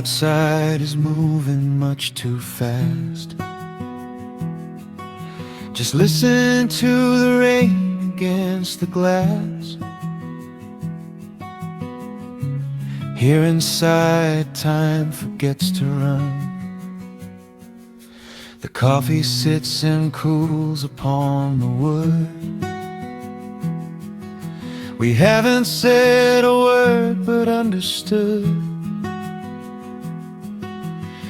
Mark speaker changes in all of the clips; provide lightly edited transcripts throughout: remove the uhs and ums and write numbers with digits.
Speaker 1: outside is moving much too fast. Just listen to the rain against the glass. Here inside, time forgets to run. The coffee sits and cools upon the wood. We haven't said a word but understood.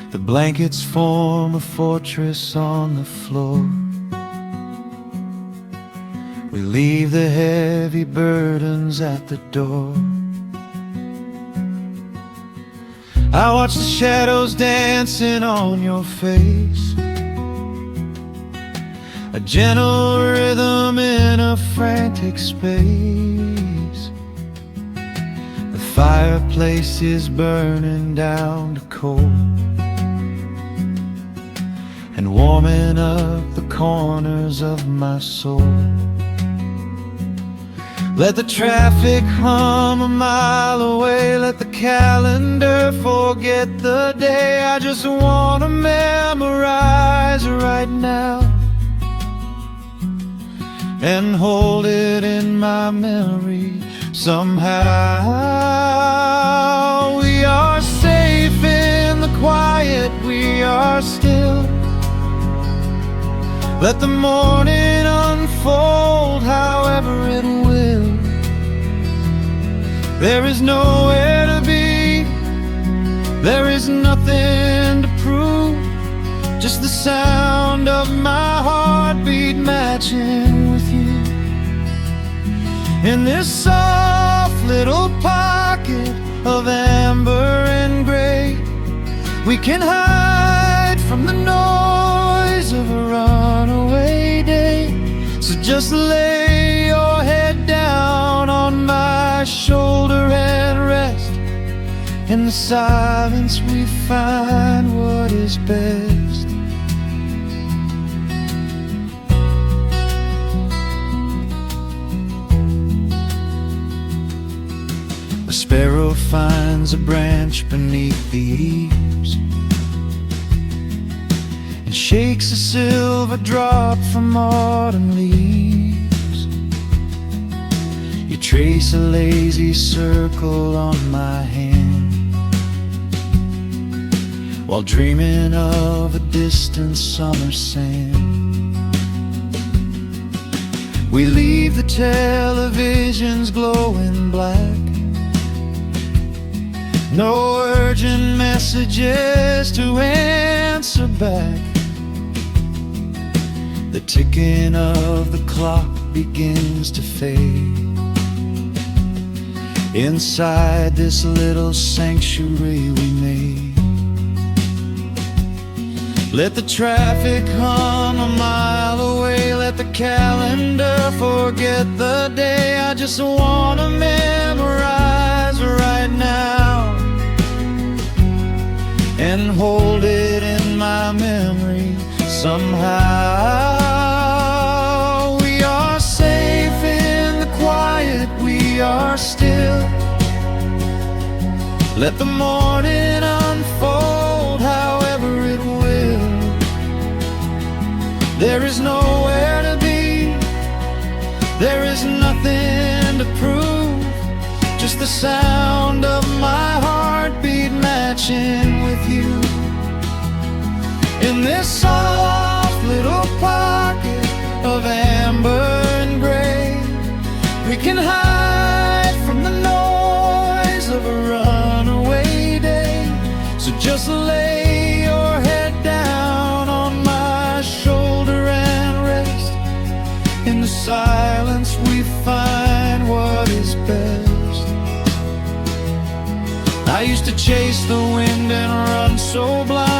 Speaker 1: The blankets form a fortress on the floor. We leave the heavy burdens at the door. I watch the shadows dancing on your face, a gentle rhythm in a frantic space. The fireplace is burning down to coal and warming up the corners of my soul. Let the traffic hum a mile away, let the calendar forget the day. I just want to memorize right now and hold it in my memory somehow. We are safe in the quiet, we are still. Let the morning unfold however it will. There is nowhere to be, there is nothing to prove, just the sound of my heartbeat matching with you. In this soft little pocket of amber and gray, we can hide from the noise of a runaway day. So just lay your head down on my shoulder and rest. In the silence we find what is best. A sparrow finds a branch beneath the eaves and shakes a silver drop from autumn leaves. You trace a lazy circle on my hand while dreaming of a distant summer sand. We leave the televisions glowing black, no urgent messages to answer back. The ticking of the clock begins to fade inside this little sanctuary we made. Let the traffic hum a mile away, let the calendar forget the day. I just want to memorize right now and hold it in my memory somehow. We are safe in the quiet, we are still. Let the morning unfold however it will. There is nowhere to be, there is nothing to prove, just the sound of my heartbeat matching with you. In this soft little pocket of amber and gray, we can hide from the noise of a runaway day. So just lay your head down on my shoulder and rest. In the silence we find what is best. I used to chase the wind and run so blind.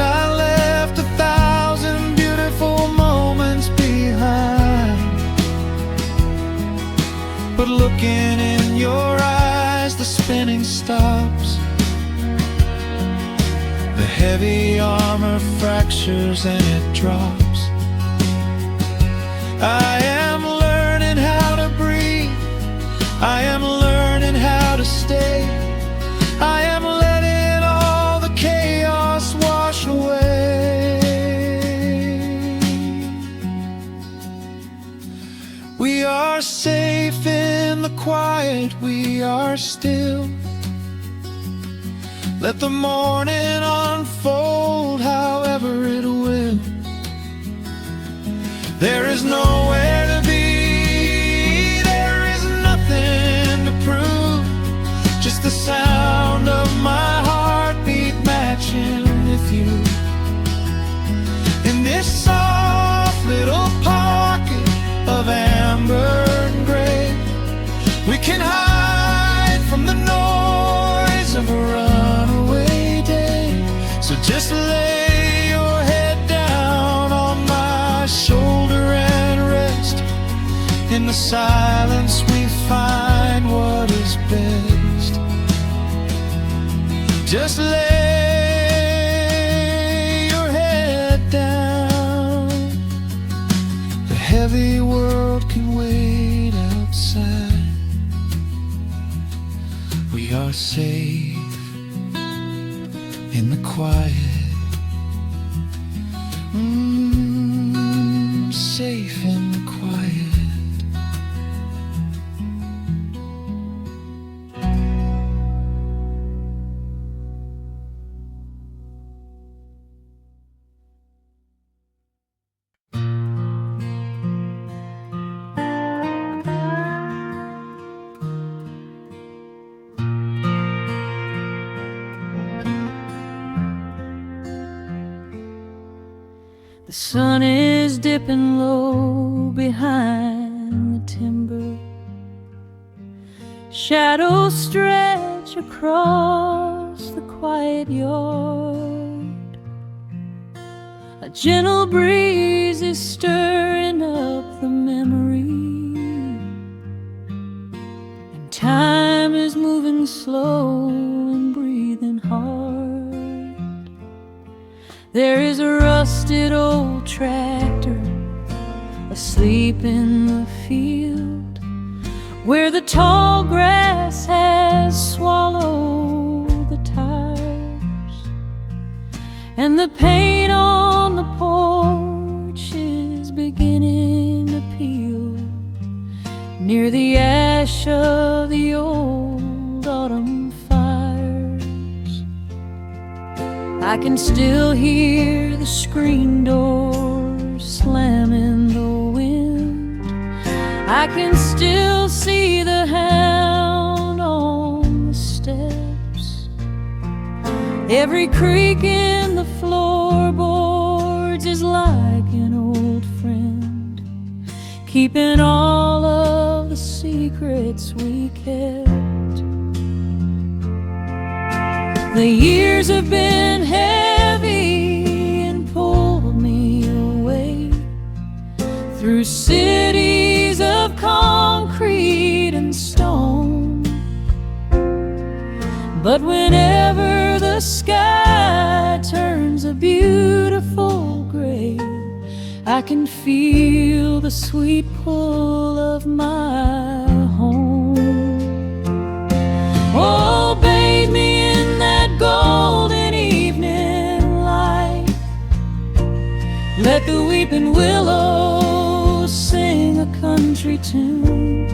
Speaker 1: I left 1,000 beautiful moments behind. But looking in your eyes, the spinning stops. The heavy armor fractures and it drops. I am learning how to breathe, I am learning how to stay. Let the morning unfold however it will. There is nowhere to be, there is nothing to prove, just the sound of my heartbeat matching with you. In this soft little pocket of amber and gray, we can hide from the noise of a runaway day. So just lay your head down on my shoulder and rest. In the silence we find what is best. Just lay your head down. The heavy world can wait outside. We are safe in the quiet. Safe in the quiet.
Speaker 2: The sun is dipping low behind the timber. Shadows stretch across the quiet yard. A gentle breeze is stirring up the memory, and time is moving slow and breathing hard. There is a rusted old tractor asleep in the field, where the tall grass has swallowed the tires, and the paint on the porch is beginning to peel near the ash of the old autumn fires. I can still hear the screen door slam in the wind. I can still see the hound on the steps. Every creak in the floorboards is like an old friend, keeping all of the secrets we kept. The years have been heavy and pulled me away through cities of concrete and stone. But whenever the sky turns a beautiful gray, I can feel the sweet pull of my home. Oh, bathe me in that golden evening light. Let the weeping willows sing a country tune.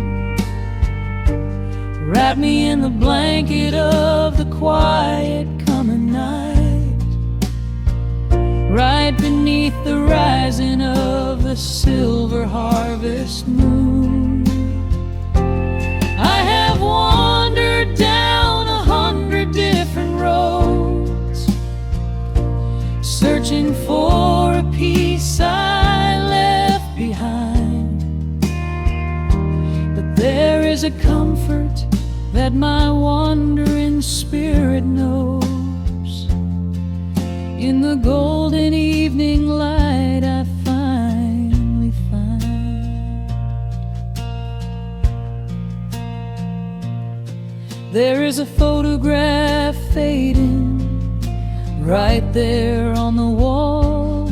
Speaker 2: Wrap me in the blanket of the quiet coming night, right beneath the rising of the silver harvest moon. I have wandered down 100 different roads, searching for a piece I left behind. But there is a comfort that my wandering spirit knows. In the golden evening light I finally find. There is a photograph fading right there on the wall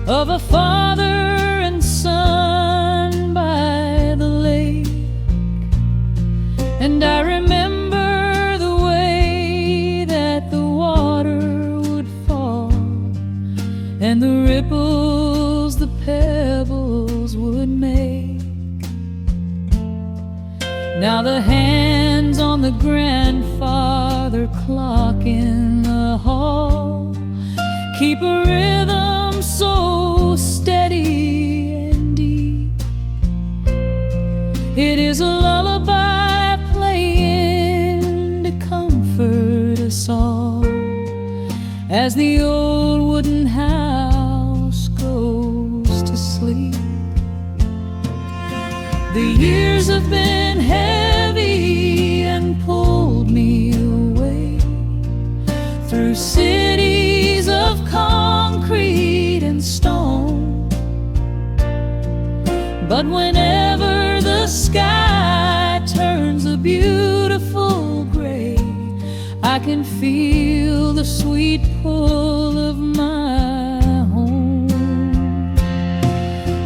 Speaker 2: of a father and son by the lake. And I remember the way that the water would fall, and the ripples the pebbles would make. Now the hands on the grandfather clock in the hall keep a rhythm so steady and deep. It is a lullaby playing to comfort us all as the old wooden house goes to sleep. The years have been heavy and pulled me away through cities of concrete and stone. But whenever the sky turns a beautiful gray, I can feel the sweet pull of my home.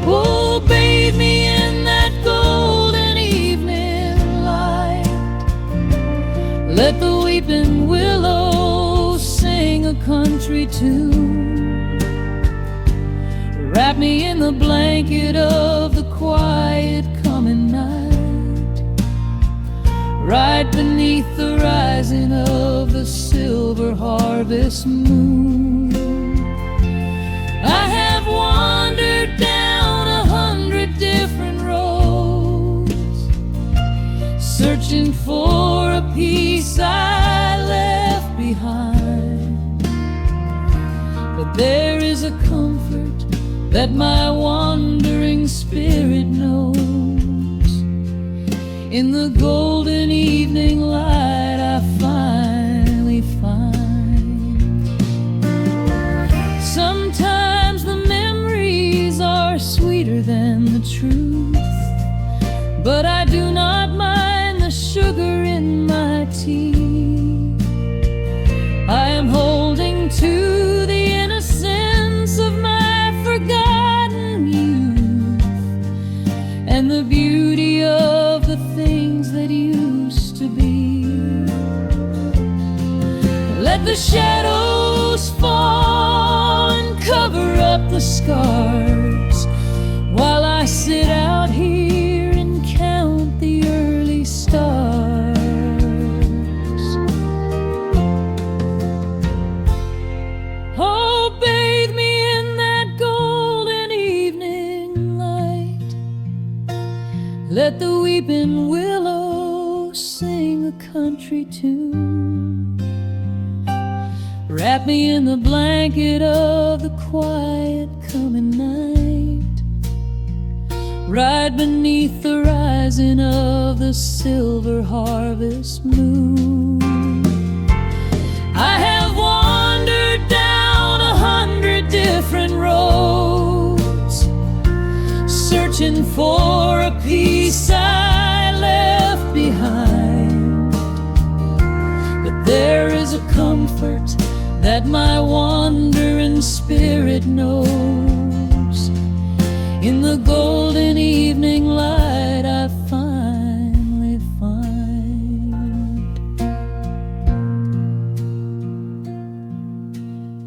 Speaker 2: Oh, bathe me in that golden evening light. Let the weeping willow sing a country tune. Wrap me in the blanket of the quiet coming night, right beneath the rising of the silver harvest moon. I have wandered down 100 different roads, searching for a piece I left behind. But there is a comfort that my wandering spirit knows. In the golden evening light I finally find. Sometimes the memories are sweeter than the truth, but I do not mind the sugar in my tea. I am holding to the innocence of my forgotten youth and the beauty of the things that used to be. Let the shadows fall and cover up the scars while I sit out here and count the early stars. Oh, bathe me in that golden evening light. Let the weeping willow sing a country tune. Wrap me in the blanket of the quiet coming night, right beneath the rising of the silver harvest moon. I have wandered down 100 different roads, searching for a piece I left behind. But there is a comfort that my wandering spirit knows. In the golden evening light I finally find.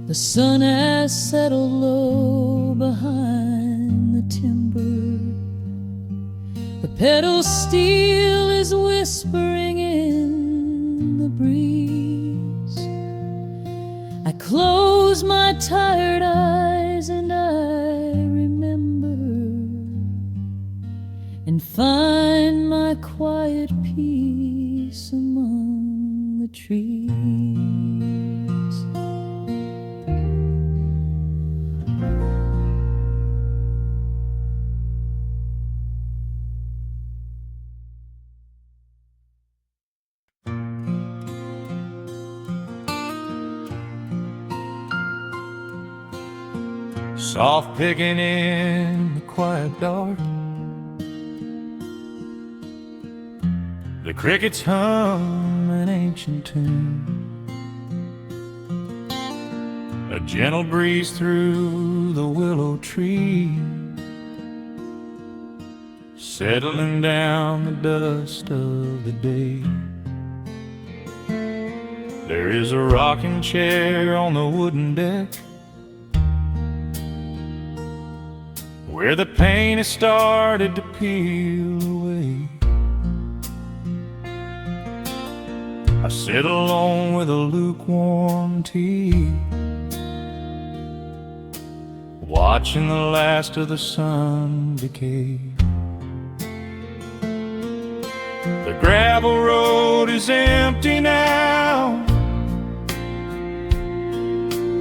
Speaker 2: The sun has settled low behind the timber. The pedal steel is whispering in the breeze. I close my tired eyes and I remember and find my quiet peace among the trees.
Speaker 1: Soft picking in the quiet dark, the crickets hum an ancient tune. A gentle breeze through the willow tree, settling down the dust of the day. There is a rocking chair on the wooden deck, where the paint has started to peel away. I sit alone with a lukewarm tea, watching the last of the sun decay. The gravel road is empty now,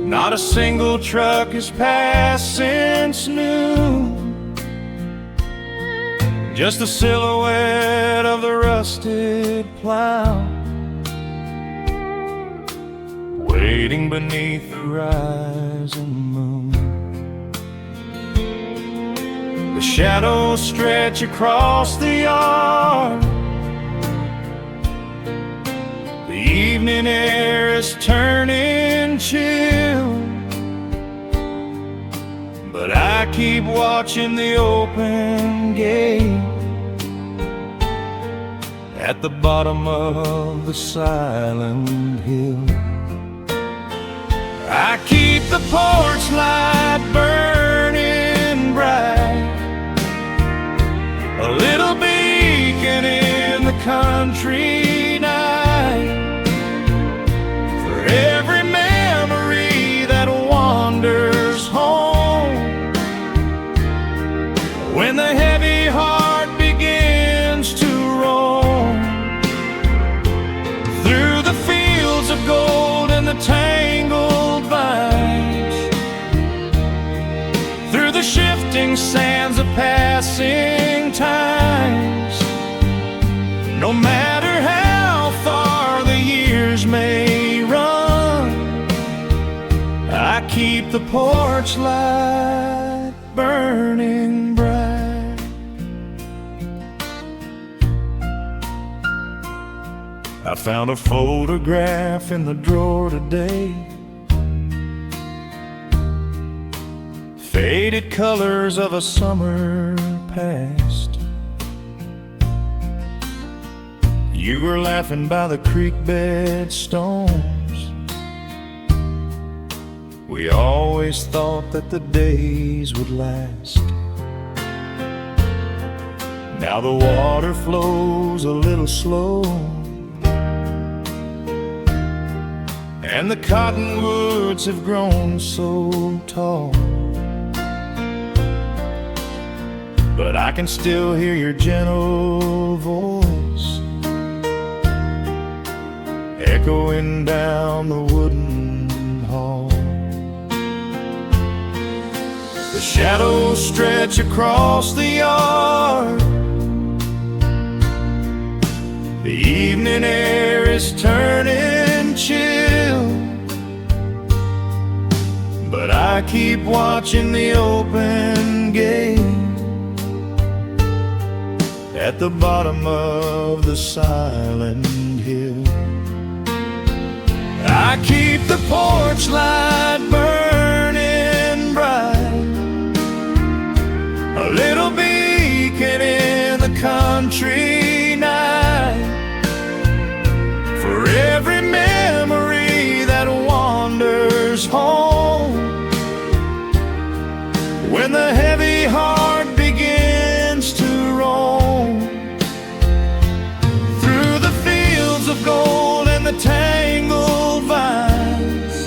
Speaker 1: not a single truck is passed since noon. Just the silhouette of the rusted plow, waiting beneath the rising moon. The shadows stretch across the yard, the evening air is turning chill, but I keep watching the open gate at the bottom of the silent hill. I keep the porch light burning bright, a little beacon in the country night, for every memory that wanders home. When the heavy heart begins to roam through the fields of gold and the tangled vines, through the shifting sands of passing times, no matter how far the years may run, I keep the porch light burning bright. I found a photograph in the drawer today, faded colors of a summer past. You were laughing by the creek bed stones. We always thought that the days would last. Now the water flows a little slow, and the cottonwoods have grown so tall, but I can still hear your gentle voice echoing down the wooden hall. The shadows stretch across the yard, the evening air is turning chill, but I keep watching the open gate at the bottom of the silent hill. I keep the porch light burning bright, a little beacon in the country night, for every memory that wanders home. When the heavy heart begins to roam through the fields of gold and the tangled vines,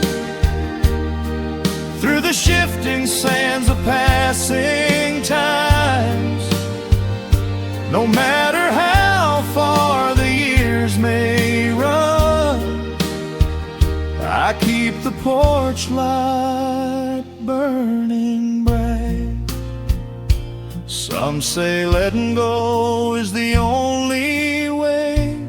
Speaker 1: through the shifting sands of passing times, no matter how far the years may run, I keep the porch light burning bright. Some say letting go is the only way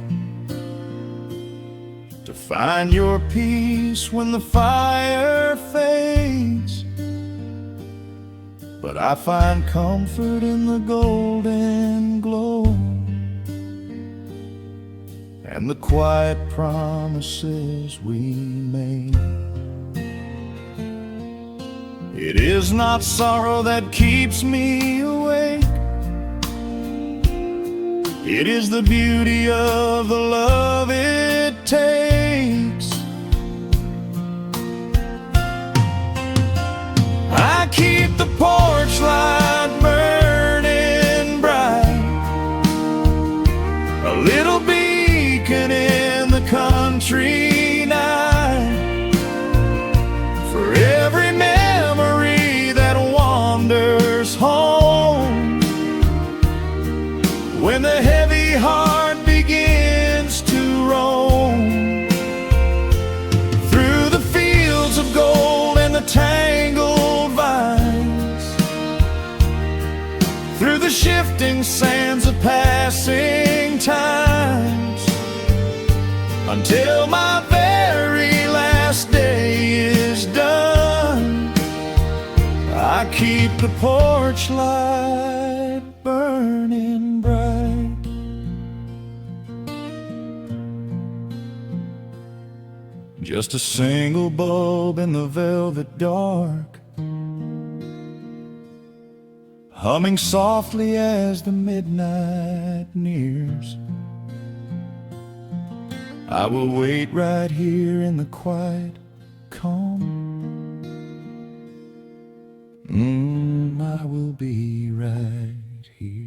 Speaker 1: to find your peace when the fire fades, but I find comfort in the golden glow and the quiet promises we made. It is not sorrow that keeps me awake, it is the beauty of the love it takes. I keep the porch light burning bright, a little beacon in the country reminiscing sands of passing times, until my very last day is done. I keep the porch light burning bright. Just a single bulb in the velvet dark, humming softly as the midnight nears. I will wait right here in the quiet calm. I will be right here.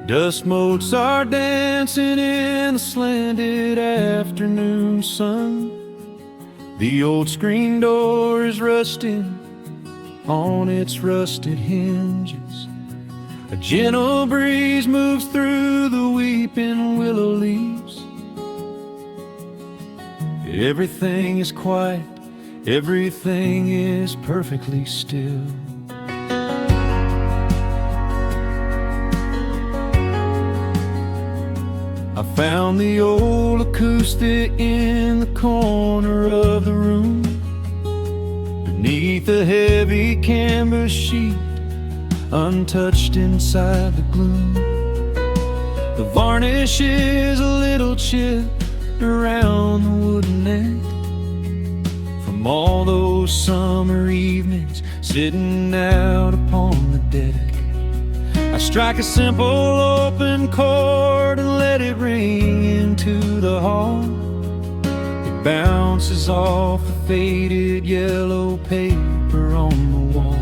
Speaker 1: Dust motes are dancing in the slanted afternoon sun. The old screen door is rusting on its rusted hinges. A gentle breeze moves through the weeping willow leaves. Everything is quiet, everything is perfectly still. I found the old acoustic in the corner of the room, beneath a heavy canvas sheet, untouched inside the gloom. The varnish is a little chipped around the wooden neck, from all those summer evenings sitting out upon the deck. I strike a simple open chord and let it ring into the hall. It bounces off the faded yellow paper on the wall.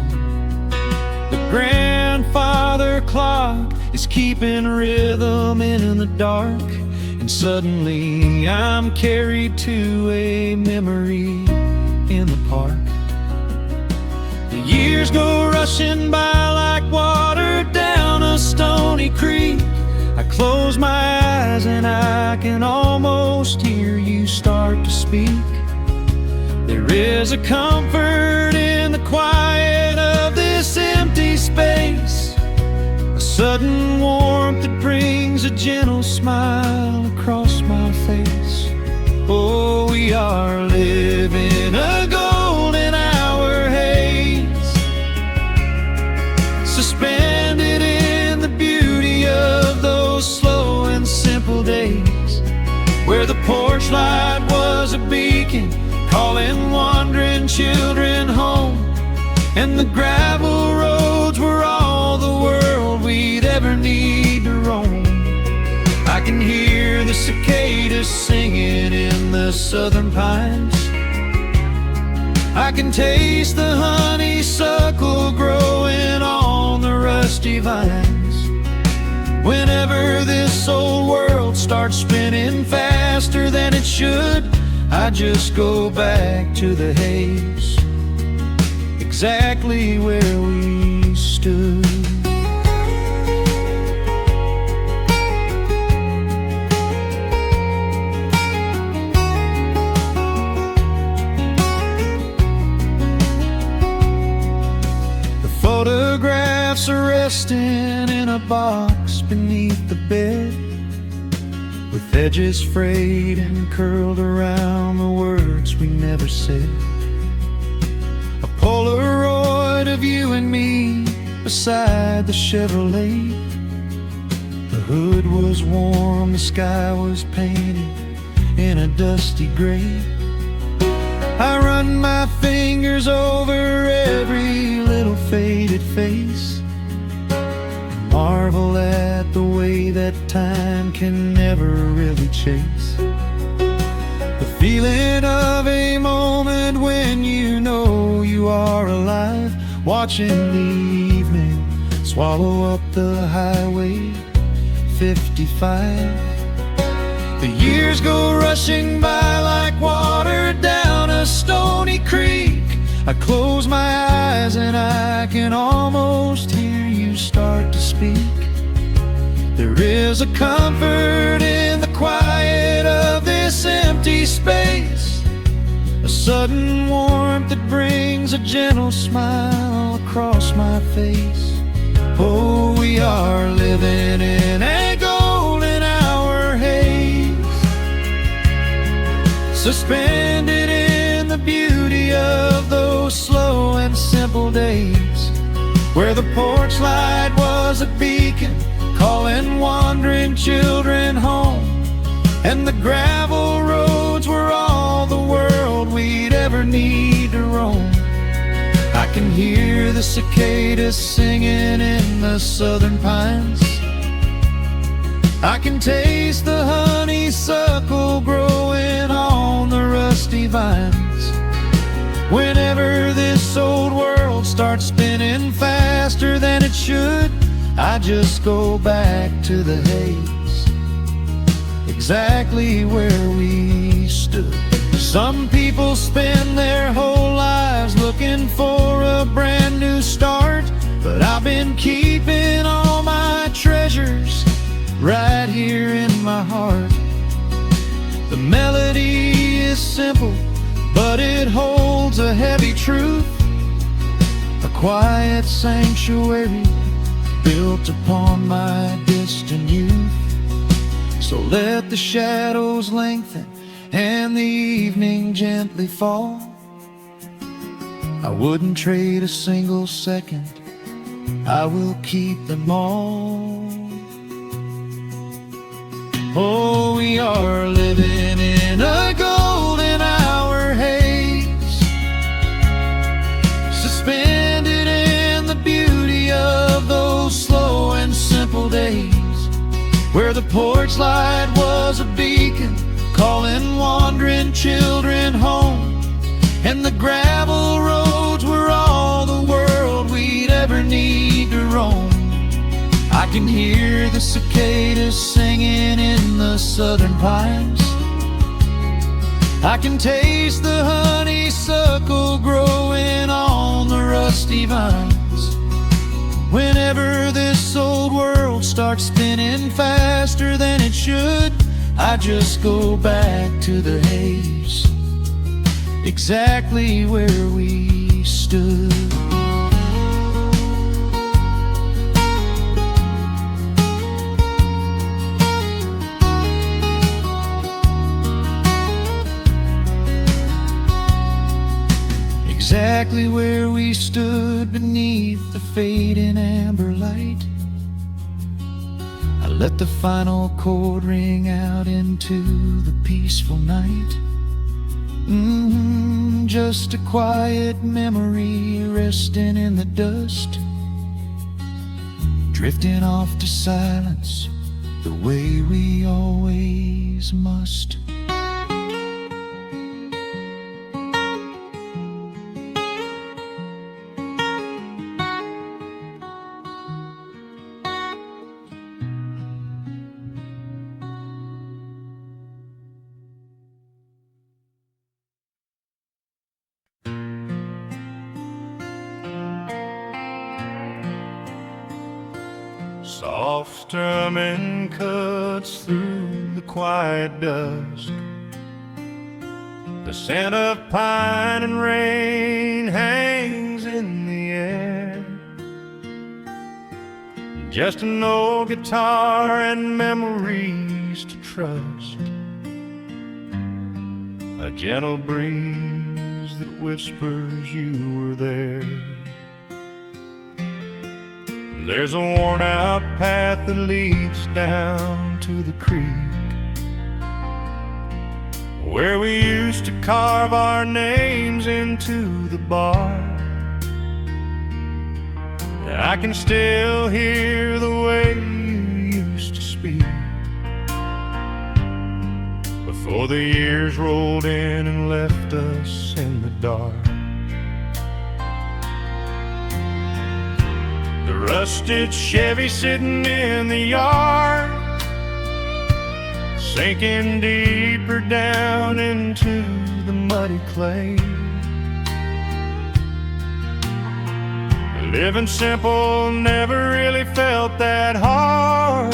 Speaker 1: The grandfather clock is keeping rhythm in the dark, and suddenly I'm carried to a memory in the park. The years go rushing by like water down a stony creek. I close my eyes and I can almost hear you start to speak. There is a comfort in the quiet of this empty space, a sudden warmth that brings a gentle smile across my face. Oh, we are living a golden hour haze, suspended in the beauty of those slow and simple days, where the porch light was a beacon calling wandering children home, and the gravel roads were all the world we'd ever need to roam. I can hear the cicadas singing in the southern pines. I can taste the honeysuckle growing on the rusty vines. Whenever this old world starts spinning faster than it should, I just go back to the haze, exactly where we stood. Photographs are resting in a box beneath the bed, with edges frayed and curled around the words we never said. A Polaroid of you and me beside the Chevrolet. The hood was warm, the sky was painted in a dusty gray. I run my fingers over every little faded face, marvel at the way that time can never really chase. The feeling of a moment when you know you are alive, watching the evening swallow up the highway 55. The years go rushing by like water down a stony creek. I close my eyes and I can almost hear you start to speak. There is a comfort in the quiet of this empty space, a sudden warmth that brings a gentle smile across my face. Oh, we are living in a golden hour haze, suspended in the beauty of those slow and simple days, where the porch light was a beacon calling wandering children home, and the gravel roads were all the world we'd ever need to roam. I can hear the cicadas singing in the southern pines. I can taste the honeysuckle growing on the rusty vines. Whenever this old world starts spinning faster than it should, I just go back to the haze, exactly where we stood. Some people spend their whole lives looking for a brand new start, but I've been keeping all my treasures right here in my heart. The melody is simple, but it holds a heavy truth, a quiet sanctuary built upon my distant youth. So let the shadows lengthen and the evening gently fall. I wouldn't trade a single second, I will keep them all. Oh, we are living in a golden hour haze, suspended in the beauty of those slow and simple days, where the porch light was a beacon calling wandering children home, and the gravel roads were all the world we'd ever need to roam. I can hear the cicadas singing in the southern pines. I can taste the honeysuckle growing on the rusty vines. Whenever this old world starts spinning faster than it should, I just go back to the haze, exactly where we stood. Exactly where we stood beneath the fading amber light. I let the final chord ring out into the peaceful night. Just a quiet memory resting in the dust, drifting off to silence the way we always must.
Speaker 3: Soft strumming cuts through the quiet dusk. The scent of pine and rain hangs in the air. Just an old guitar and memories to trust. A gentle breeze that whispers you were there. There's a worn-out path that leads down to the creek, where we used to carve our names into the bark. I can still hear the way you used to speak before the years rolled in and left us in the dark. The rusted Chevy sitting in the yard, sinking deeper down into the muddy clay. Living simple never really felt that hard,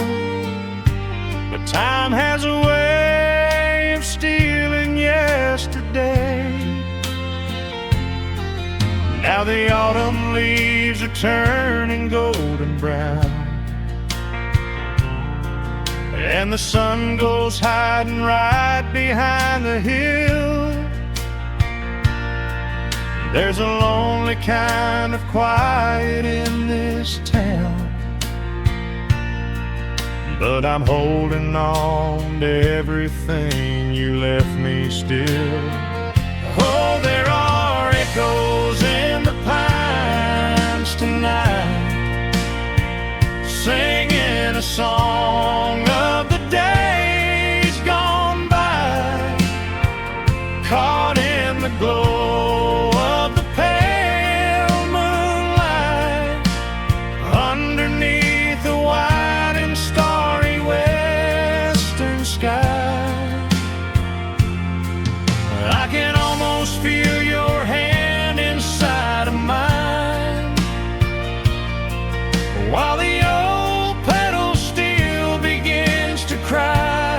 Speaker 3: but time has a way of stealing yesterday. Now the autumn leaves are turning golden brown, and the sun goes hiding right behind the hill. There's a lonely kind of quiet in this town, but I'm holding on to everything you left me still. Oh, there are echoes in the pines tonight, singing a song of the days gone by, caught in the glow of the pale moonlight, underneath the wide and starry western sky. I can almost feel your hand inside of mine, while the old petal still begins to cry.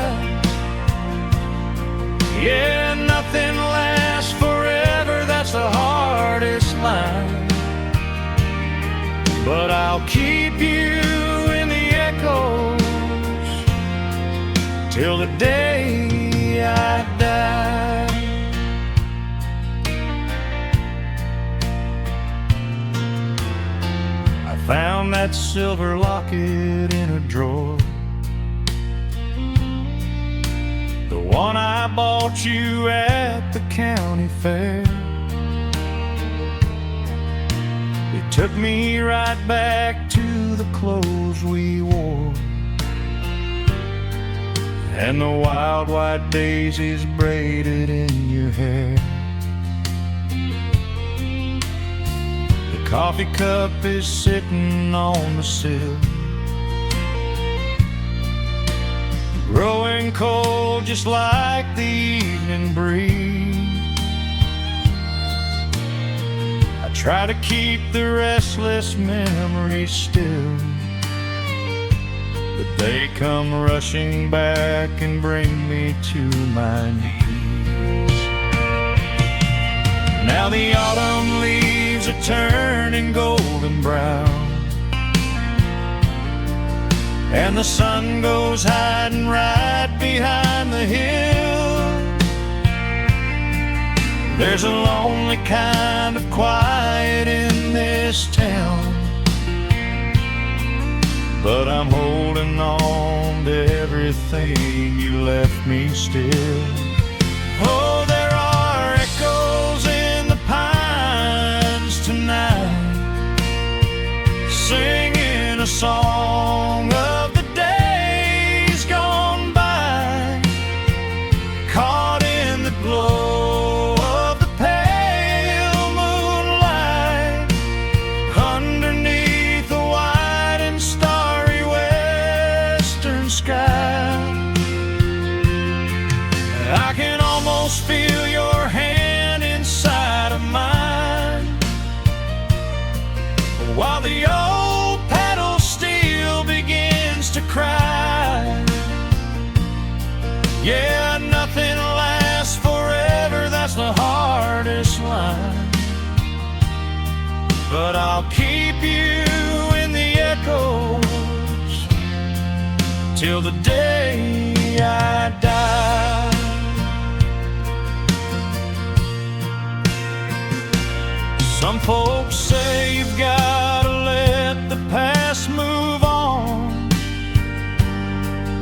Speaker 3: Yeah, nothing lasts forever, that's the hardest line, but I'll keep you in the echoes till the day I die. I found that silver locket in a drawer, the one I bought you at the county fair. It took me right back to the clothes we wore, and the wild white daisies braided in your hair. The coffee cup is sitting on the sill, growing cold just like the evening breeze. I try to keep the restless memories still, but they come rushing back and bring me to my knees. Now the autumn leaves are turning golden brown, and the sun goes hiding right behind the hill. There's a lonely kind of quiet in this town, but I'm holding on to everything you left me still. Oh, there are echoes in the pines tonight, singing a song of the days gone by, caught in the glow of the pale moonlight, underneath the wide and starry western sky. I can almost feel your hand inside of mine, while the old petal still begins to cry. Yeah, nothing lasts forever, that's the hardest line, but I'll keep you in the echoes till the day I die. Some folks say you've gotta let the past move on,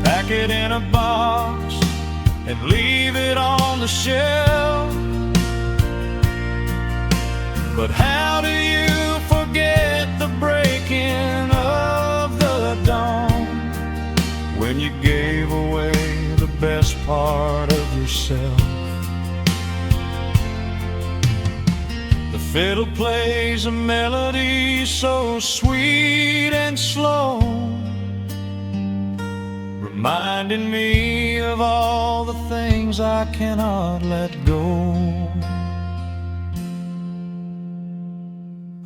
Speaker 3: pack it in a box and leave it on the shelf. But how do you forget the breaking of the dawn, when you gave away the best part of yourself? The fiddle plays a melody so sweet and slow, reminding me of all the things I cannot let go.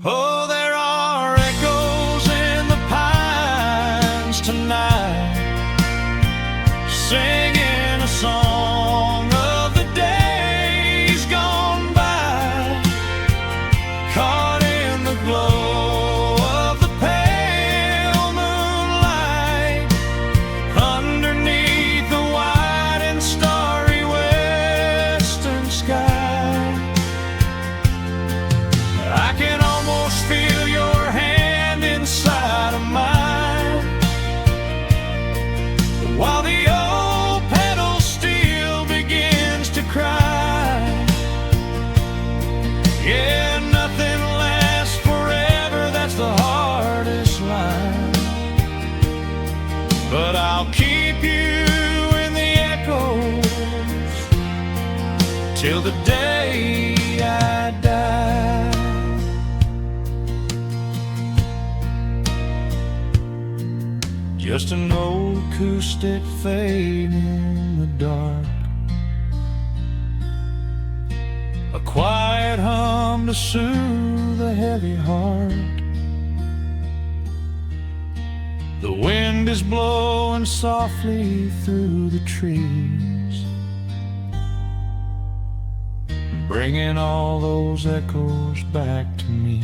Speaker 3: Oh, there are echoes in the pines tonight, singing a song of the days gone by, caught in the glow of the pale moonlight, underneath the wide and starry western sky. I can almost feel your hand inside of mine, while the old pedal steel begins to cry. Yeah, nothing lasts forever, that's the hardest line, but I'll keep you in the echoes till the day I die. Just an old acoustic fade in the dark, a quiet hum to soothe a heavy heart. The wind is blowing softly through the trees, bringing all those echoes back to me.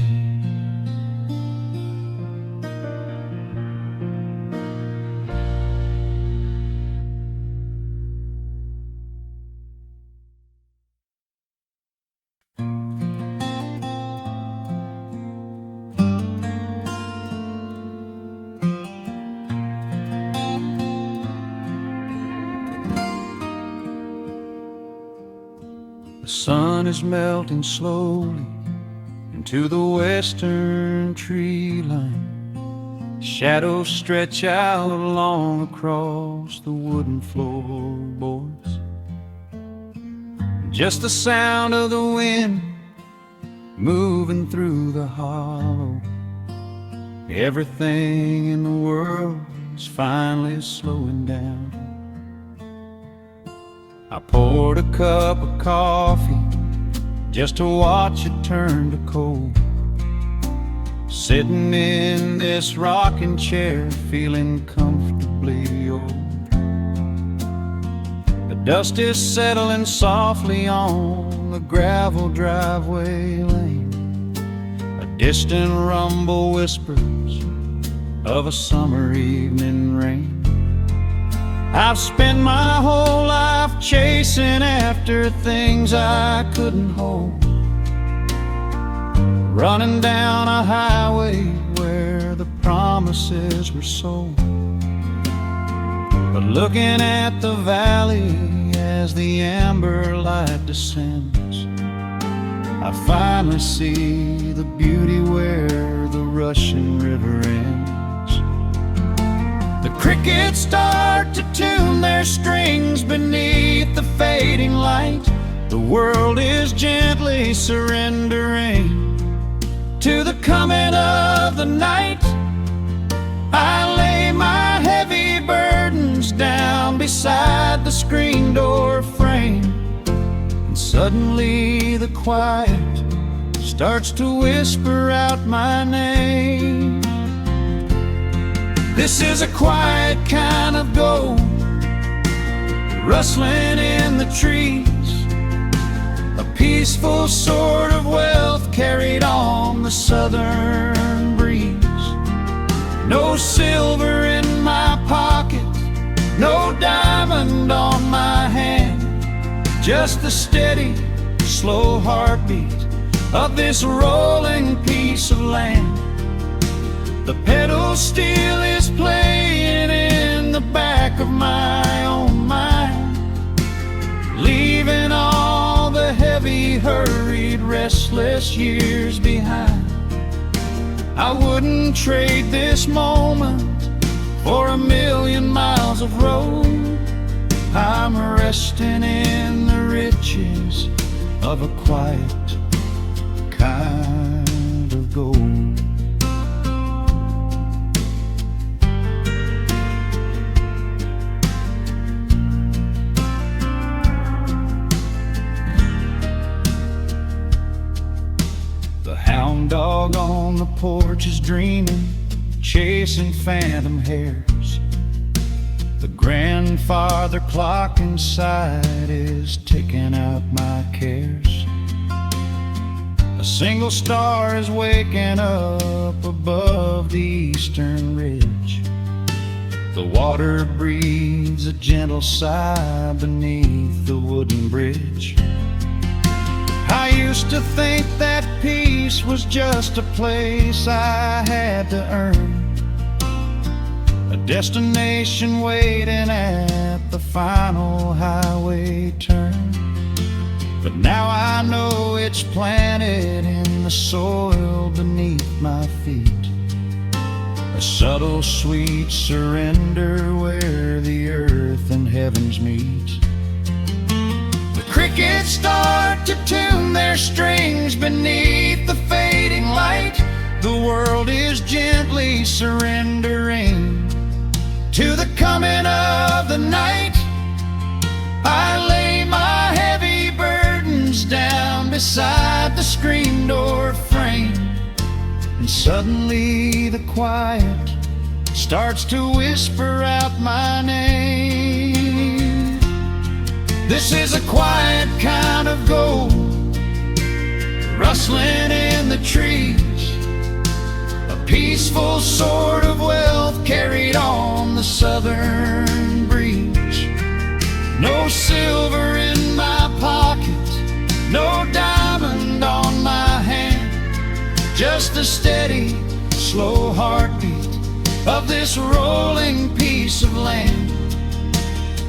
Speaker 3: The sun is melting slowly into the western tree line. Shadows stretch out long across the wooden floorboards. Just the sound of the wind moving through the hollow. Everything in the world is finally slowing down. I poured a cup of coffee just to watch it turn to cold, sitting in this rocking chair feeling comfortably old. The dust is settling softly on the gravel driveway lane. A distant rumble whispers of a summer evening rain. I've spent my whole life chasing after things I couldn't hold, running down a highway where the promises were sold. But looking at the valley as the amber light descends, I finally see the beauty where the rushing river ends. The crickets start to tune their strings beneath the fading light. The world is gently surrendering to the coming of the night. I lay my heavy burdens down beside the screen door frame, and suddenly the quiet starts to whisper out my name. This is a quiet kind of gold, rustling in the trees, a peaceful sort of wealth carried on the southern breeze. No silver in my pocket, no diamond on my hand, just the steady, slow heartbeat of this rolling piece of land. The pedal steel is playing in the back of my own mind, leaving all the heavy, hurried, restless years behind. I wouldn't trade this moment for 1,000,000 miles of road. I'm resting in the riches of a quiet kind of gold. dreaming, chasing phantom hares. The grandfather clock inside is ticking out my cares. A single star is waking up above the eastern ridge. The water breathes a gentle sigh beneath the wooden bridge. I used to think that peace was just a place I had to earn, a destination waiting at the final highway turn. But now I know it's planted in the soil beneath my feet, a subtle sweet surrender where the earth and heavens meet. The crickets start to tune their strings beneath the fading light. The world is gently surrendering to the coming of the night. I lay my heavy burdens down beside the screen door frame, and suddenly the quiet starts to whisper out my name. This is a quiet kind of gold, rustling in the trees, a peaceful sort of wealth carried on the southern breeze. No silver in my pocket, no diamond on my hand, just the steady, slow heartbeat of this rolling piece of land.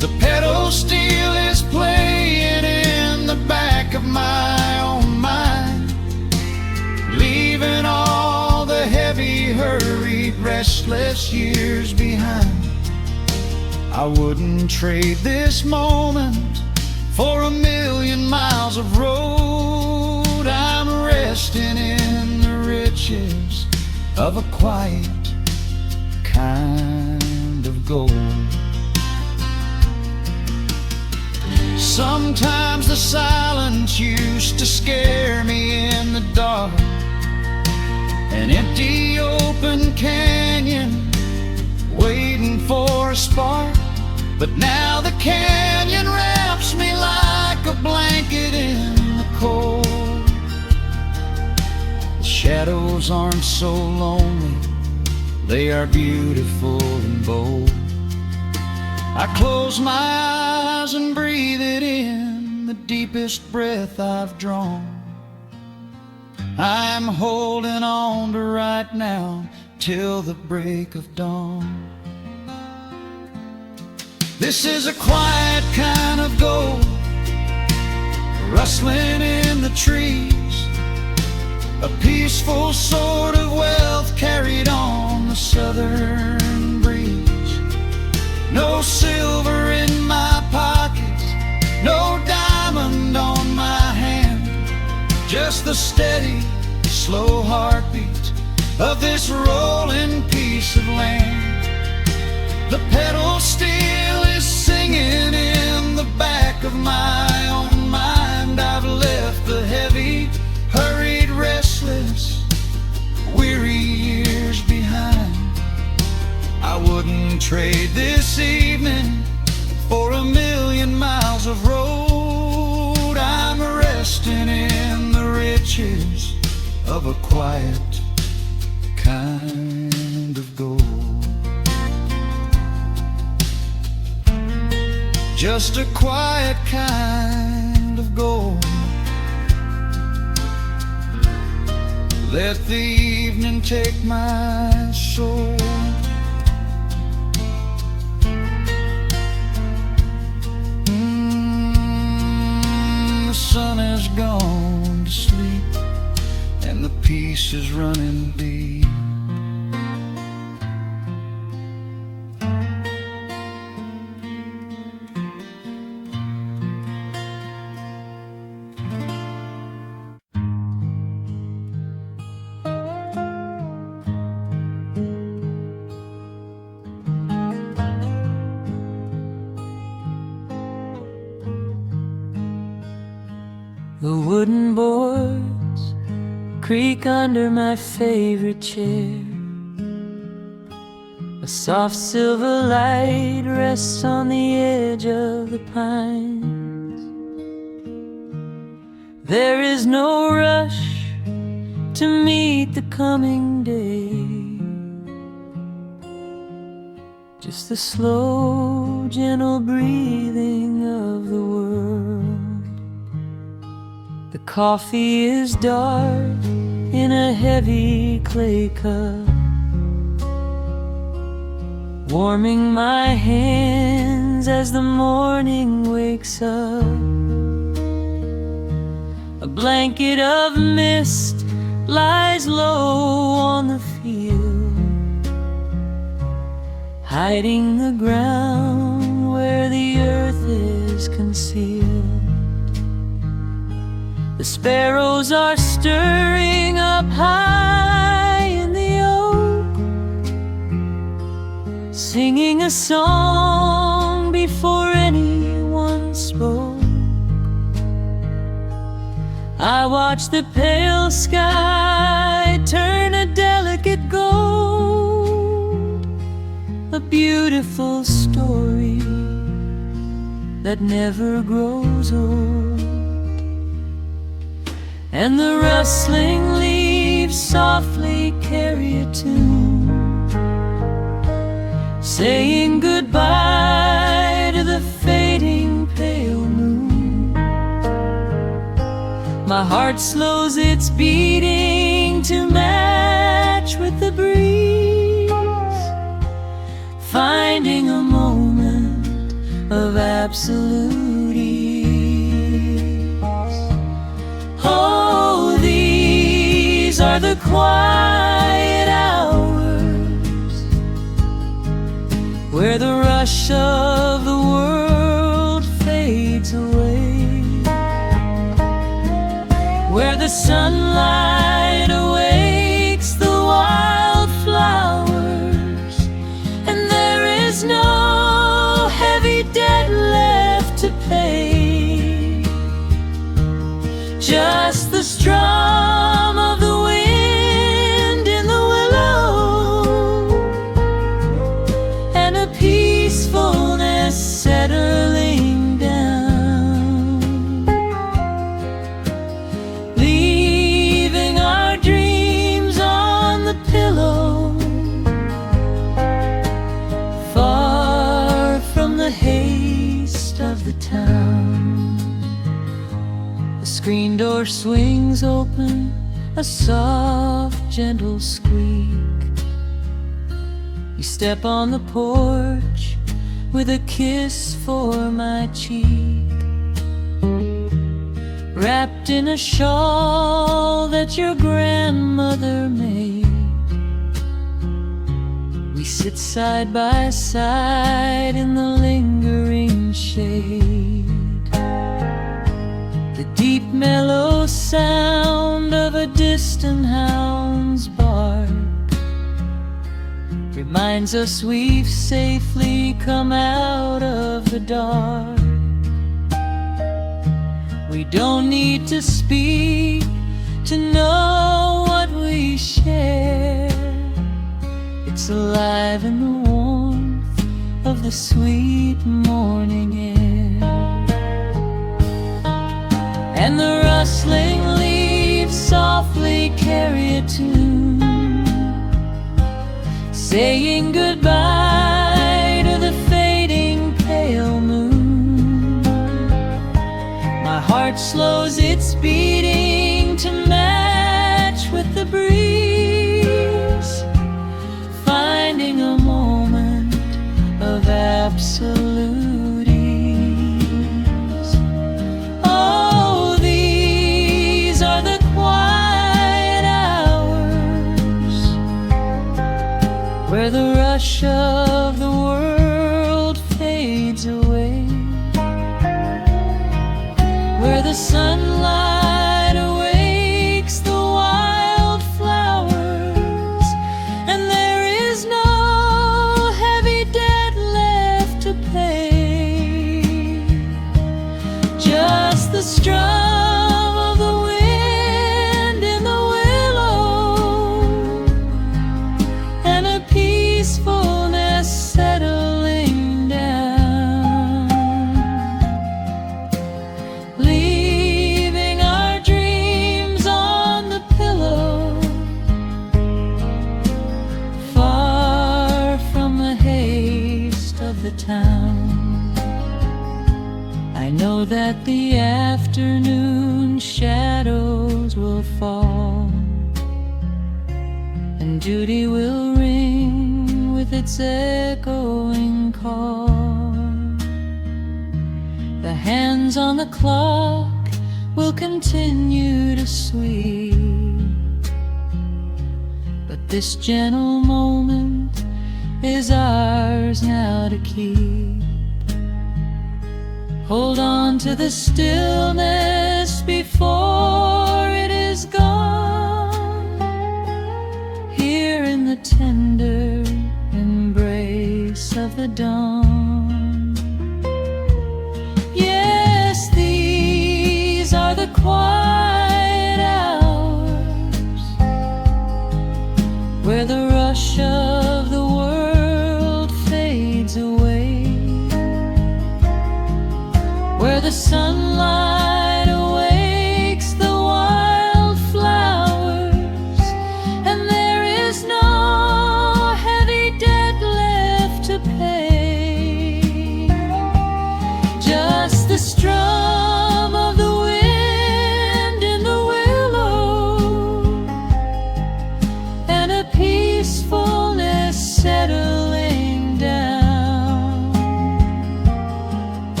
Speaker 3: The pedal steel is playing in the back of my own mind, leaving all the heavy, hurried, restless years behind. I wouldn't trade this moment for 1,000,000 miles of road. I'm resting in the riches of a quiet kind of gold. Sometimes the silence used to scare me in the dark, an empty open canyon waiting for a spark. But now the canyon wraps me like a blanket in the cold. The shadows aren't so lonely, they are beautiful and bold. I close my eyes and breathe it in, the deepest breath I've drawn. I'm holding on to right now till the break of dawn. This is a quiet kind of gold, rustling in the trees, a peaceful sort of wealth carried on the southern breeze. No silver in my pocket, no diamond on my hand, just the steady, slow heartbeat of this rolling piece of land. The pedal steel is singing in the back of my own mind. I've left the heavy, hurried, restless, weary years behind. I wouldn't trade this evening for 1,000,000 miles of road. I'm resting in the riches of a quiet kind of gold. Just a quiet kind of gold. Let the evening take my soul. The sun has gone to sleep and the peace is running deep.
Speaker 2: The wooden boards creak under my favorite chair. A soft silver light rests on the edge of the pines. There is no rush to meet the coming day, just the slow, gentle breathing of the world. The coffee is dark in a heavy clay cup, warming my hands as the morning wakes up. A blanket of mist lies low on the field, hiding the ground where the earth is concealed. The sparrows are stirring up high in the oak, singing a song before anyone spoke. I watch the pale sky turn a delicate gold, a beautiful story that never grows old. And the rustling leaves softly carry a tune, saying goodbye to the fading pale moon. My heart slows its beating to match with the breeze, finding a moment of absolute ease. Oh, these are the quiet hours where the rush of the world fades away, where the sunlight awakes the wildflowers, and there is no heavy debt left to pay, just the strum of the wind in the willow, and a peacefulness settling down, leaving our dreams on the pillow, far from the haste of the town. The screen door swings open, a soft, gentle squeak. You step on the porch with a kiss for my cheek, wrapped in a shawl that your grandmother made. We sit side by side in the lingering shade. The deep mellow sound of a distant hound's bark reminds us we've safely come out of the dark. We don't need to speak to know what we share. It's alive in the warmth of the sweet morning air. And the rustling leaves softly carry a tune, saying goodbye to the fading pale moon. My heart slows its beating to match with the breeze, finding a moment of absolute ease. Oh, these are the quiet hours where the rush of the world fades away, where the sunlight awakes the wildflowers, and there is no heavy debt left to pay, just the strum of the wind in the willow, a peacefulness settling down, leaving our dreams on the pillow, far from the haste of the town. I know that the afternoon shadows will fall, and duty will ring with its echoing call. The hands on the clock will continue to sweep, but this gentle moment is ours now to keep. Hold on to the stillness before it is gone, here in the tender embrace of the dawn. Yes, these are the quiet hours where the rush of the world fades away, where the sunlight awakes the wildflowers, and there is no heavy debt left to pay. Just the strum of the wind in the willow, and a peacefulness settling down,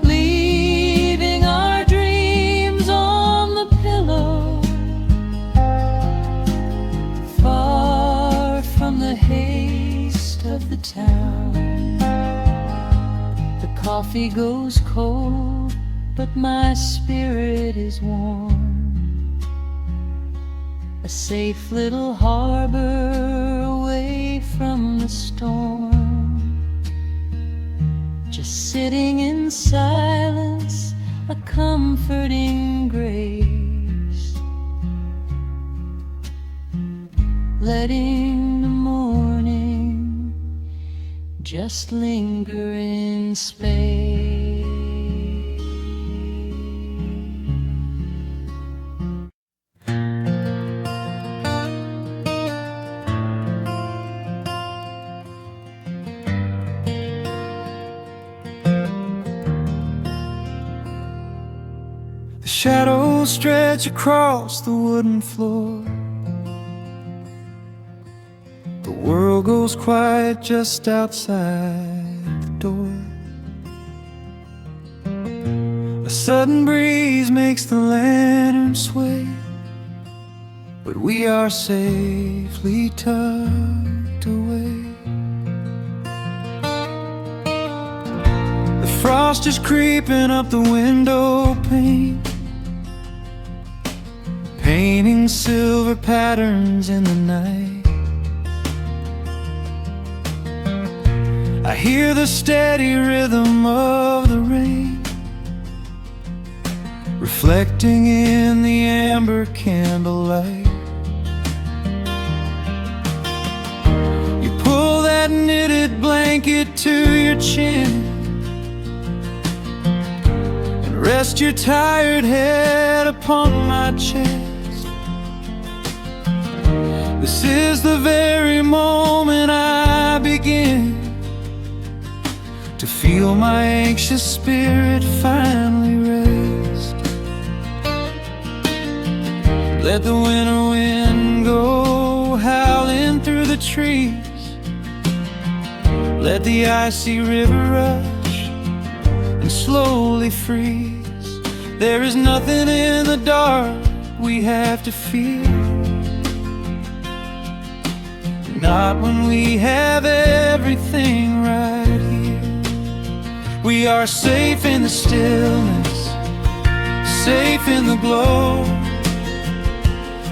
Speaker 2: leaving our dreams on the pillow, far from the haste of the town. The coffee goes cold, but my spirit is warm, a safe little harbor away from the storm. Just sitting in silence, a comforting grace, letting the morning just linger in space.
Speaker 1: The shadows stretch across the wooden floor. The world goes quiet just outside the door. A sudden breeze makes the lantern sway, but we are safely tucked away. The frost is creeping up the window pane, painting silver patterns in the night. I hear the steady rhythm of the rain, reflecting in the amber candlelight. You pull that knitted blanket to your chin and rest your tired head upon my chest. This is the very moment I begin to feel my anxious spirit finally rest. Let the winter wind go howling through the trees, let the icy river rush and slowly freeze. There is nothing in the dark we have to fear, not when we have everything right here. We are safe in the stillness, safe in the glow,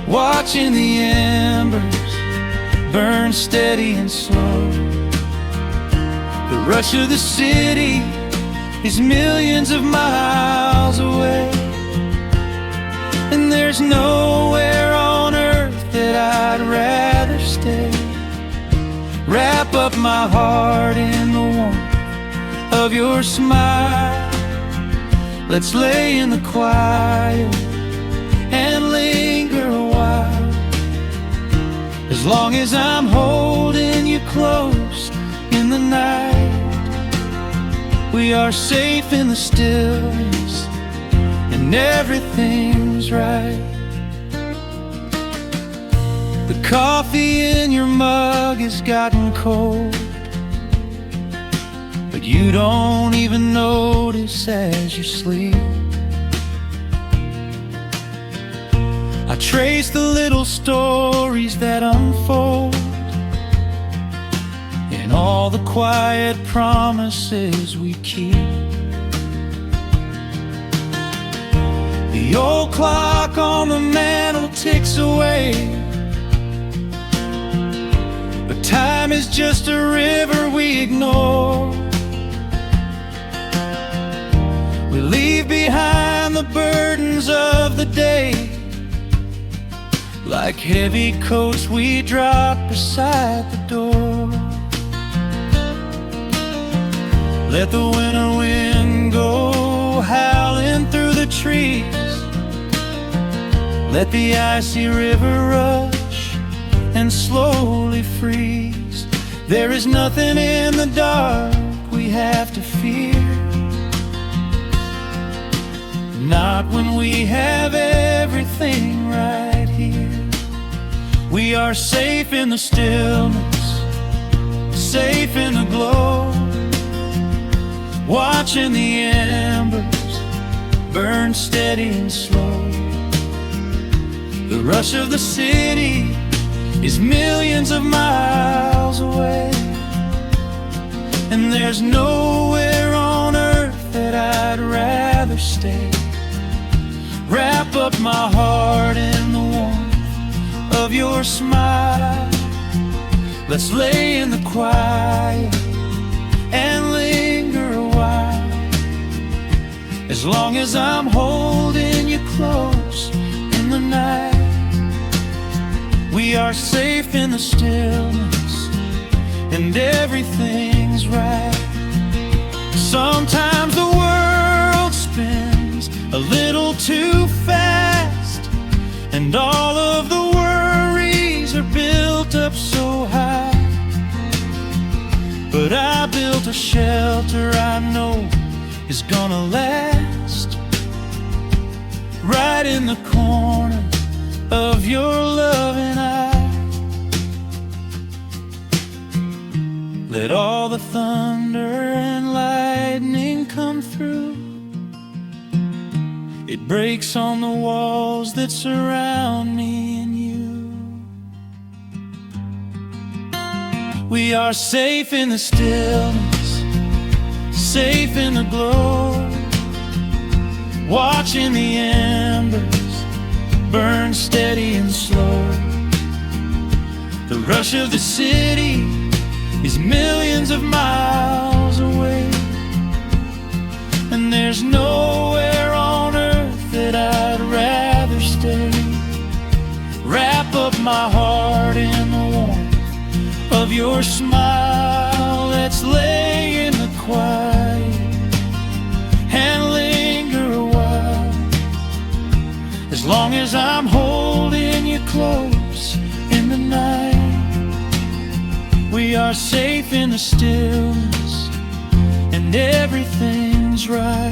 Speaker 1: watching the embers burn steady and slow. The rush of the city is millions of miles away, and there's nowhere on earth that I'd rather stay Wrap up my heart in the warmth of your smile. Let's lay in the quiet and linger a while. As long as I'm holding you close in the night, we are safe in the stillness and everything's right. The coffee in your mug has gotten cold, but you don't even notice as you sleep. I trace the little stories that unfold in all the quiet promises we keep. The old clock on the mantel ticks away, but time is just a river we ignore. We leave behind the burdens of the day, like heavy coats we drop beside the door. Let the winter wind go howling through the trees. Let the icy river rush and slowly freeze. There is nothing in the dark we have to fear, not when we have everything right here. We are safe in the stillness, safe in the glow, watching the embers burn steady and slow. The rush of the city is millions of miles away, and there's nowhere on earth that I'd rather stay. Wrap up my heart in the warmth of your smile. Let's lay in the quiet and linger a while. As long as I'm holding you close in the night, we are safe in the stillness and everything's right. Sometimes the world spins a little too fast, and all of the worries are built up so high. But I built a shelter I know is gonna last, right in the corner of your loving eye. Let all the thunder and lightning come through. It breaks on the walls that surround me and you. We are safe in the stillness, safe in the glow, watching the embers burn steady and slow. The rush of the city is millions of miles away, and there's nowhere on earth that I'd rather stay. Wrap up my heart in the warmth of your smile. Let's lay in the quiet and linger a while. As long as I'm holding you close in the night, we are safe in the stillness and everything's right.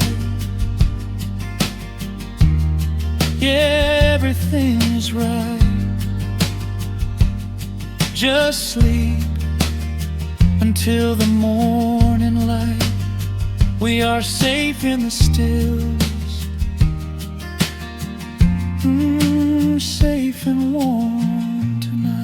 Speaker 1: Yeah, everything's right. Just sleep until the morning light. We are safe in the stillness, safe and warm tonight.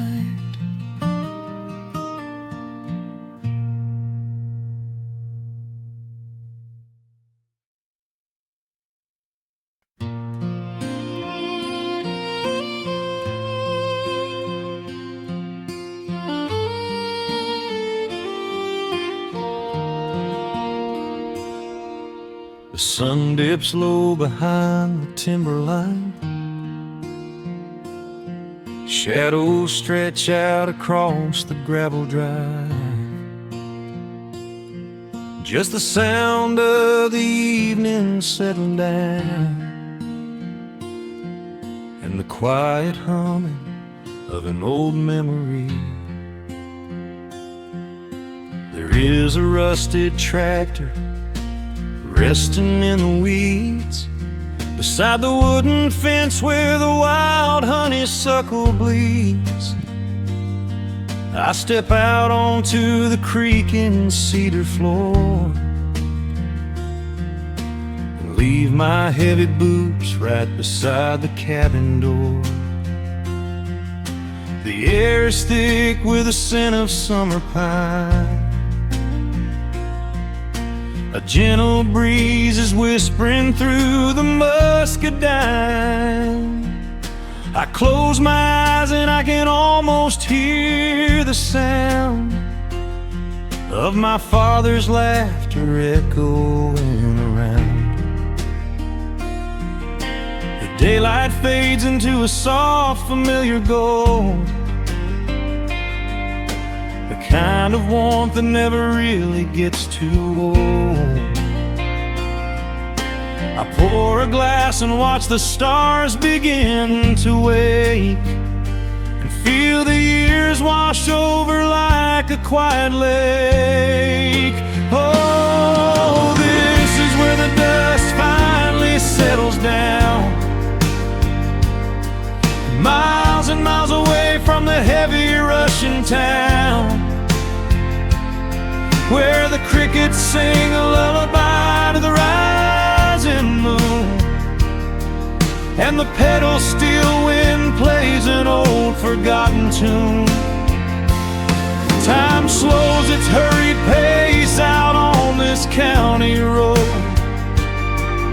Speaker 3: The sun dips low behind the timberline, Shadows stretch out across the gravel drive. Just the sound of the evening settling down, and the quiet humming of an old memory. There is a rusted tractor resting in the weeds beside the wooden fence where the wild honeysuckle bleeds. I step out onto the creaking cedar floor and leave my heavy boots right beside the cabin door. The air is thick with the scent of summer pine. A gentle breeze is whispering through the muscadine. I close my eyes and I can almost hear the sound of my father's laughter echoing around. The daylight fades into a soft, familiar gold, the kind of warmth that never really gets too old. I pour a glass and watch the stars begin to wake, and feel the years wash over like a quiet lake. Oh, this is where the dust finally settles down, miles and miles away from the heavy Russian town, where the crickets sing a lullaby to the rising moon, and the pedal steel wind plays an old forgotten tune. Time slows its hurried pace out on this county road,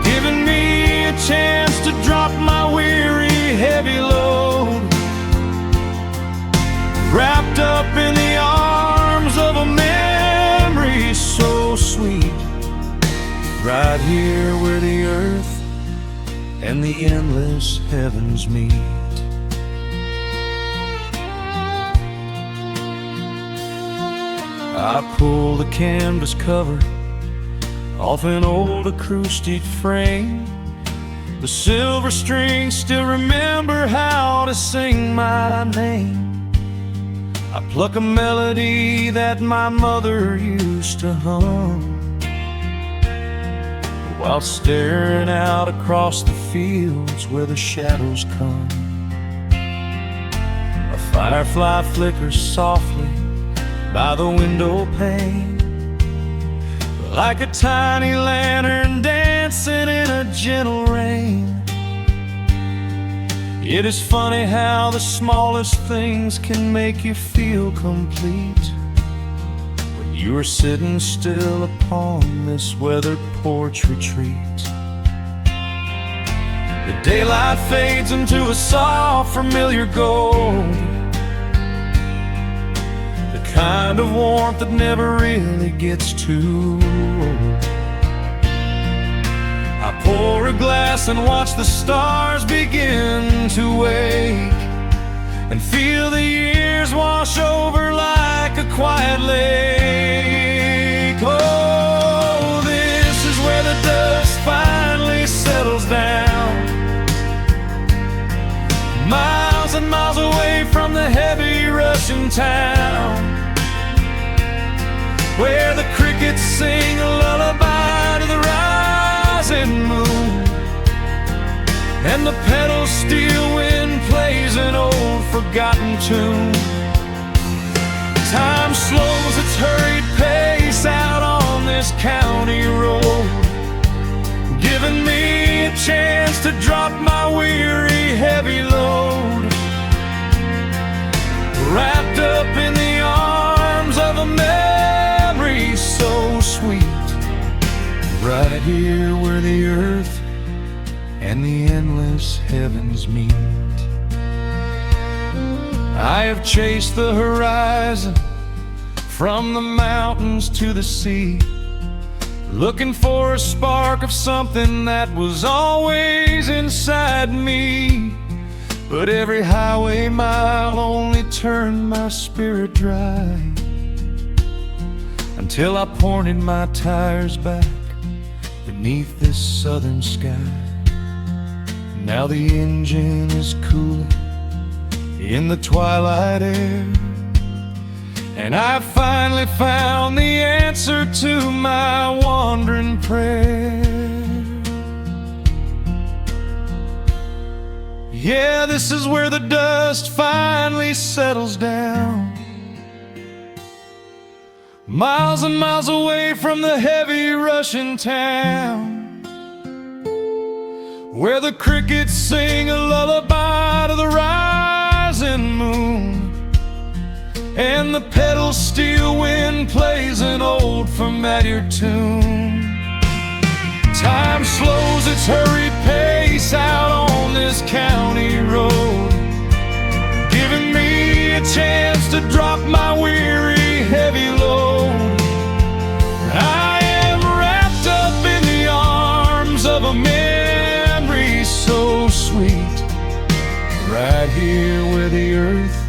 Speaker 3: giving me a chance to drop my weary heavy load, wrapped up in the arms of a memory so sweet, right here where the earth and the endless heavens meet. I pull the canvas cover off an old acoustic frame. The silver strings still remember how to sing my name. I pluck a melody that my mother used to hum while staring out across the fields where the shadows come. A firefly flickers softly by the window pane, like a tiny lantern dancing in a gentle rain. It is funny how the smallest things can make you feel complete when you are sitting still upon this weathered porch retreat. The daylight fades into a soft, familiar gold, the kind of warmth that never really gets too old. I pour a glass and watch the stars begin to wake, and feel the years wash over like a quiet lake. Oh, this is where the dust finally settles down, miles and miles away from the heavy Russian town, where the crickets sing a lullaby to the rising moon, and the pedal steel wind plays an old forgotten tune. Time slows its hurried pace out on this county road, giving me a chance to drop my weary heavy load, wrapped up in the arms of a memory so sweet, right here where the earth and the endless heavens meet. I have chased the horizon from the mountains to the sea, looking for a spark of something that was always inside me. but every highway mile only turned my spirit dry, until I pointed my tires back beneath this southern sky. Now the engine is cooling in the twilight air, and I finally found the answer to my wandering prayer. Yeah, this is where the dust finally settles down, miles and miles away from the heavy Russian town, where the crickets sing a lullaby to the rising moon, and the pedal steel wind plays an old familiar tune. Time slows its hurried pace out on this county road, giving me a chance to drop my weary, heavy load. I am wrapped up in the arms of a memory so sweet, right here where the earth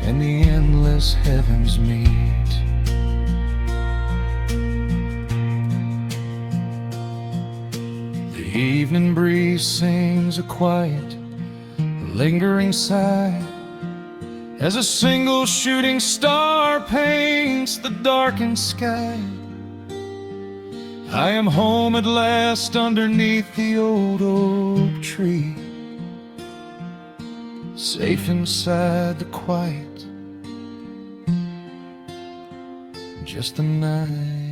Speaker 3: and the endless heavens meet. The evening breeze sings a quiet, lingering sigh, as a single shooting star paints the darkened sky. I am home at last underneath the old oak tree, safe inside the quiet, just the night.